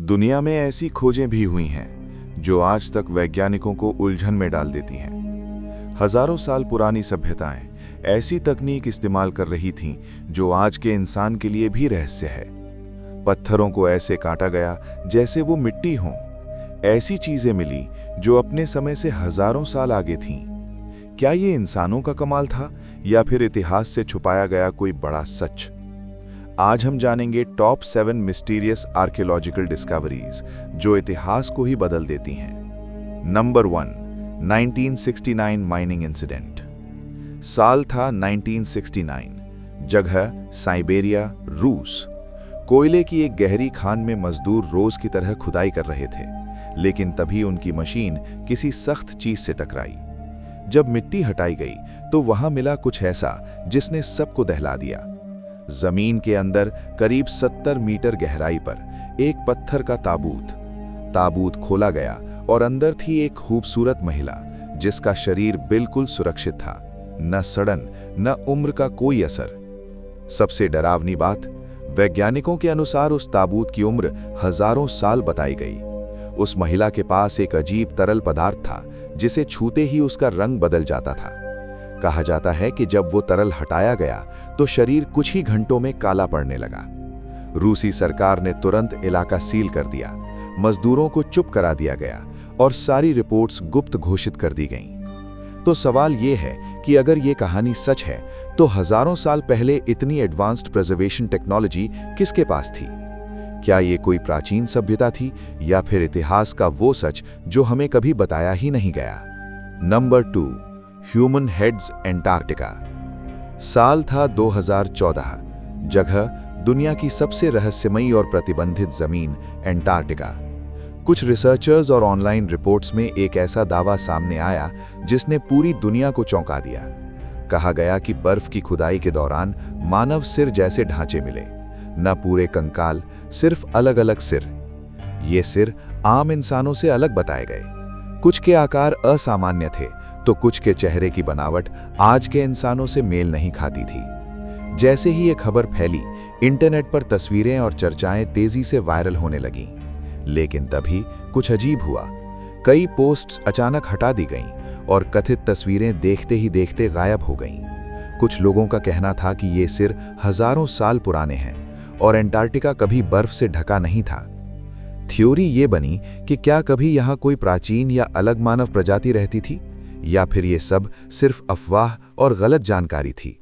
दुनिया में ऐसी खोजें भी हुई हैं जो आज तक वैज्ञानिकों को उलझन में डाल देती हैं। हजारों साल पुरानी सभ्यताएं ऐसी तकनीक इस्तेमाल कर रही थीं जो आज के इंसान के लिए भी रहस्य है। पत्थरों को ऐसे काटा गया जैसे वो मिट्टी हों। ऐसी चीजें मिली जो अपने समय से हजारों साल आगे थीं। क्या ये इंसानों का कमाल था या फिर इतिहास से छुपाया गया कोई बड़ा सच? आज हम जानेंगे टॉप 7 मिस्टीरियस आर्कियोलॉजिकल डिस्कवरीज जो इतिहास को ही बदल देती हैं। Number 1, 1969 mining incident. साल था 1969, जगह साइबेरिया, रूस। कोयले की एक गहरी खान में मजदूर रोज की तरह खुदाई कर रहे थे, लेकिन तभी उनकी मशीन किसी सख्त चीज से टकराई। जब मिट्टी हटाई गई तो वहां मिला कुछ ऐसा जिसने सबको दहला दिया। जमीन के अंदर करीब 70 मीटर गहराई पर एक पत्थर का ताबूत खोला गया और अंदर थी एक खूबसूरत महिला जिसका शरीर बिल्कुल सुरक्षित था, न सड़न न उम्र का कोई असर। सबसे डरावनी बात, वैज्ञानिकों के अनुसार उस ताबूत की उम्र हजारों साल बताई गई। उस महिला के पास एक अजीब तरल पदार्थ था जिसे छूते ही उसका रंग बदल जाता था। कहा जाता है कि जब वो तरल हटाया गया तो शरीर कुछ ही घंटों में काला पड़ने लगा। रूसी सरकार ने तुरंत इलाका सील कर दिया, मजदूरों को चुप करा दिया गया और सारी रिपोर्ट्स गुप्त घोषित कर दी गईं। तो सवाल ये है कि अगर ये कहानी सच है तो हजारों साल पहले इतनी एडवांस्ड प्रिजर्वेशन टेक्नोलॉजी किसके पास थी? क्या ये कोई प्राचीन सभ्यता थी या फिर इतिहास का वो सच जो हमें कभी बताया ही नहीं गया? Number 2, human heads, Antarctica. साल था 2014, जगह दुनिया की सबसे रहस्यमयी और प्रतिबंधित जमीन एंटार्क्टिका। कुछ रिसर्चर्स और ऑनलाइन रिपोर्ट्स में एक ऐसा दावा सामने आया जिसने पूरी दुनिया को चौंका दिया। कहा गया कि बर्फ की खुदाई के दौरान मानव सिर जैसे ढांचे मिले, न पूरे कंकाल, सिर्फ अलग अलग सिर। ये सिर आम इंसानों से अलग बताए गए। कुछ के आकार असामान्य थे तो कुछ के चेहरे की बनावट आज के इंसानों से मेल नहीं खाती थी। जैसे ही ये खबर फैली, इंटरनेट पर तस्वीरें और चर्चाएं तेजी से वायरल होने लगीं। लेकिन तभी कुछ अजीब हुआ। कई पोस्ट्स अचानक हटा दी गईं और कथित तस्वीरें देखते ही देखते गायब हो गईं। कुछ लोगों का कहना था कि ये सिर हजारों साल पुराने हैं और एंटार्क्टिका कभी बर्फ से ढका नहीं था। थ्योरी ये बनी कि क्या कभी यहाँ कोई प्राचीन या अलग मानव प्रजाति रहती थी, या फिर ये सब सिर्फ अफवाह और गलत जानकारी थी।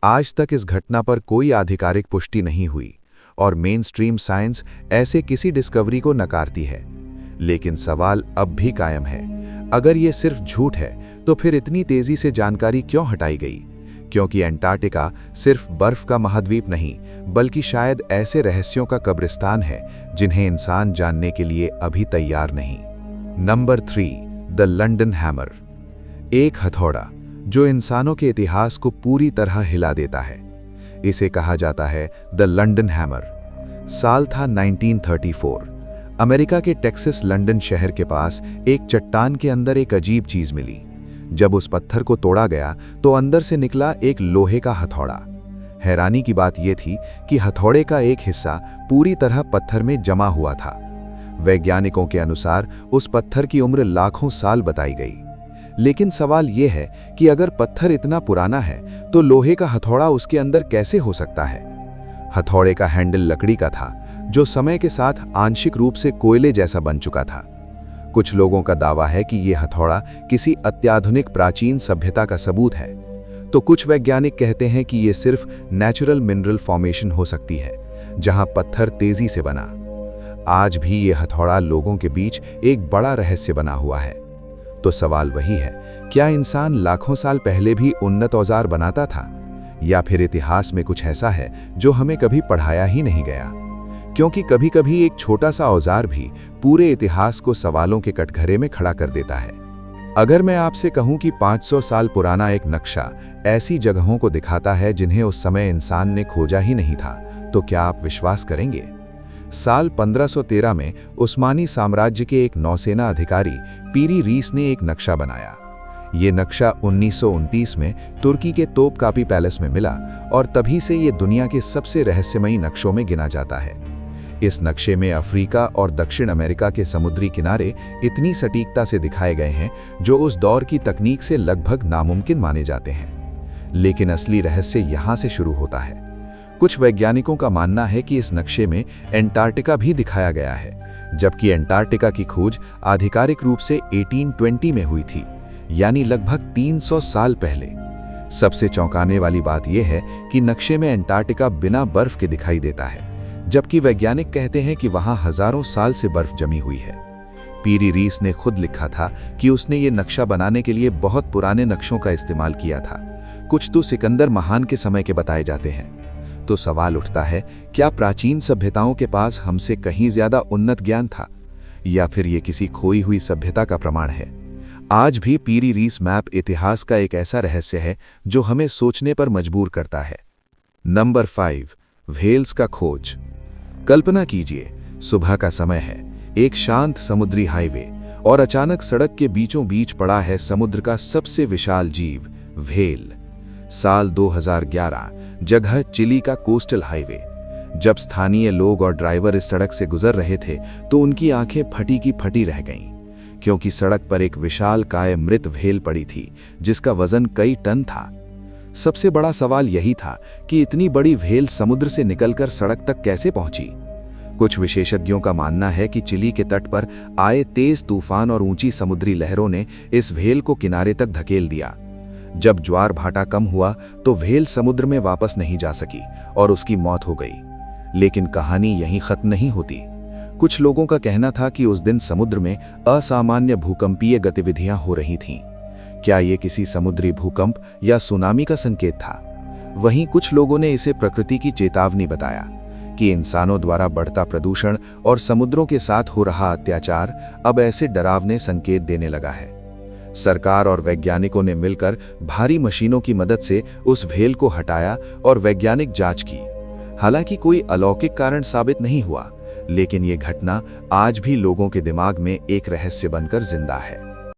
आज तक इस घटना पर कोई आधिकारिक पुष्टि नहीं हुई और मेन स्ट्रीम साइंस ऐसे किसी डिस्कवरी को नकारती है। लेकिन सवाल अब भी कायम है, अगर ये सिर्फ झूठ है तो फिर इतनी तेजी से जानकारी क्यों हटाई गई? क्योंकि एंटार्क्टिका सिर्फ बर्फ का महाद्वीप नहीं, बल्कि शायद ऐसे रहस्यों का कब्रिस्तान है जिन्हें इंसान जानने के लिए अभी तैयार नहीं। Number 3, the London hammer. एक हथौड़ा जो इंसानों के इतिहास को पूरी तरह हिला देता है। इसे कहा जाता है द लंदन हैमर। साल था 1934। अमेरिका के टेक्सास लंदन शहर के पास एक चट्टान के अंदर एक अजीब चीज मिली। जब उस पत्थर को तोड़ा गया तो अंदर से निकला एक लोहे का हथौड़ा। हैरानी की बात यह थी कि हथौड़े का एक हिस्सा पूरी तरह पत्थर में जमा हुआ था। वैज्ञानिकों के अनुसार उस पत्थर की उम्र लाखों साल बताई गई। लेकिन सवाल यह है कि अगर पत्थर इतना पुराना है तो लोहे का हथौड़ा उसके अंदर कैसे हो सकता है? हथौड़े का हैंडल लकड़ी का था जो समय के साथ आंशिक रूप से कोयले जैसा बन चुका था। कुछ लोगों का दावा है कि यह हथौड़ा किसी अत्याधुनिक प्राचीन सभ्यता का सबूत है, तो कुछ वैज्ञानिक कहते हैं कि यह सिर्फ नेचुरल मिनरल फॉर्मेशन हो सकती है जहां पत्थर तेजी से बना। आज भी यह हथौड़ा लोगों के बीच एक बड़ा रहस्य बना हुआ है। तो सवाल वही है, क्या इंसान लाखों साल पहले भी उन्नत औजार बनाता था, या फिर इतिहास में कुछ ऐसा है जो हमें कभी पढ़ाया ही नहीं गया? क्योंकि कभी कभी एक छोटा सा औजार भी पूरे इतिहास को सवालों के कटघरे में खड़ा कर देता है। अगर मैं आपसे कहूं कि 500 साल पुराना एक नक्शा ऐसी जगहों को दिखाता है जिन्हें उस समय इंसान ने खोजा ही नहीं था, तो क्या आप विश्वास करेंगे? साल 1513 में उस्मानी साम्राज्य के एक नौसेना अधिकारी पीरी रीस ने एक नक्शा बनाया। ये नक्शा 1929 में तुर्की के तोपकापी पैलेस में मिला और तभी से ये दुनिया के सबसे रहस्यमयी नक्शों में गिना जाता है। इस नक्शे में अफ्रीका और दक्षिण अमेरिका के समुद्री किनारे इतनी सटीकता से दिखाए गए हैं जो उस दौर की तकनीक से लगभग नामुमकिन माने जाते हैं। लेकिन असली रहस्य यहाँ से शुरू होता है। कुछ वैज्ञानिकों का मानना है कि इस नक्शे में एंटार्क्टिका भी दिखाया गया है, जबकि एंटार्क्टिका की खोज आधिकारिक रूप से 1820 में हुई थी, यानी लगभग 300 साल पहले। सबसे चौंकाने वाली बात यह है कि नक्शे में एंटार्क्टिका बिना बर्फ के दिखाई देता है, जबकि वैज्ञानिक कहते हैं कि वहां हजारों साल से बर्फ जमी हुई है। पीरी रीस ने खुद लिखा था कि उसने ये नक्शा बनाने के लिए बहुत पुराने नक्शों का इस्तेमाल किया था, कुछ तो सिकंदर महान के समय के बताए जाते हैं। तो सवाल उठता है, क्या प्राचीन सभ्यताओं के पास हमसे कहीं ज्यादा उन्नत ज्ञान था, या फिर ये किसी खोई हुई सभ्यता का प्रमाण है? आज भी पीरी रीस मैप इतिहास का एक ऐसा रहस्य है जो हमें सोचने पर मजबूर करता है। नंबर 5, व्हेल्स का खोज। कल्पना कीजिए, सुबह का समय है, एक शांत समुद्री हाईवे, और अचानक सड़क के बीचों बीच पड़ा है समुद्र का सबसे विशाल जीव, व्हेल। साल 2011, जगह चिली का कोस्टल हाईवे। जब स्थानीय लोग और ड्राइवर इस सड़क से गुजर रहे थे तो उनकी आंखें फटी की फटी रह गईं, क्योंकि सड़क पर एक विशालकाय मृत व्हेल पड़ी थी जिसका वजन कई टन था। सबसे बड़ा सवाल यही था कि इतनी बड़ी व्हेल समुद्र से निकलकर सड़क तक कैसे पहुंची। कुछ विशेषज्ञों का मानना है कि चिली के तट पर आए तेज तूफान और ऊंची समुद्री लहरों ने इस व्हेल को किनारे तक धकेल दिया। जब ज्वार भाटा कम हुआ तो व्हेल समुद्र में वापस नहीं जा सकी और उसकी मौत हो गई। लेकिन कहानी यहीं खत्म नहीं होती। कुछ लोगों का कहना था कि उस दिन समुद्र में असामान्य भूकंपीय गतिविधियां हो रही थीं। क्या ये किसी समुद्री भूकंप या सुनामी का संकेत था? वहीं कुछ लोगों ने इसे प्रकृति की चेतावनी बताया कि इंसानों द्वारा बढ़ता प्रदूषण और समुद्रों के साथ हो रहा अत्याचार अब ऐसे डरावने संकेत देने लगा है। सरकार और वैज्ञानिकों ने मिलकर भारी मशीनों की मदद से उस व्हेल को हटाया और वैज्ञानिक जांच की। हालांकि कोई अलौकिक कारण साबित नहीं हुआ, लेकिन ये घटना आज भी लोगों के दिमाग में एक रहस्य बनकर जिंदा है।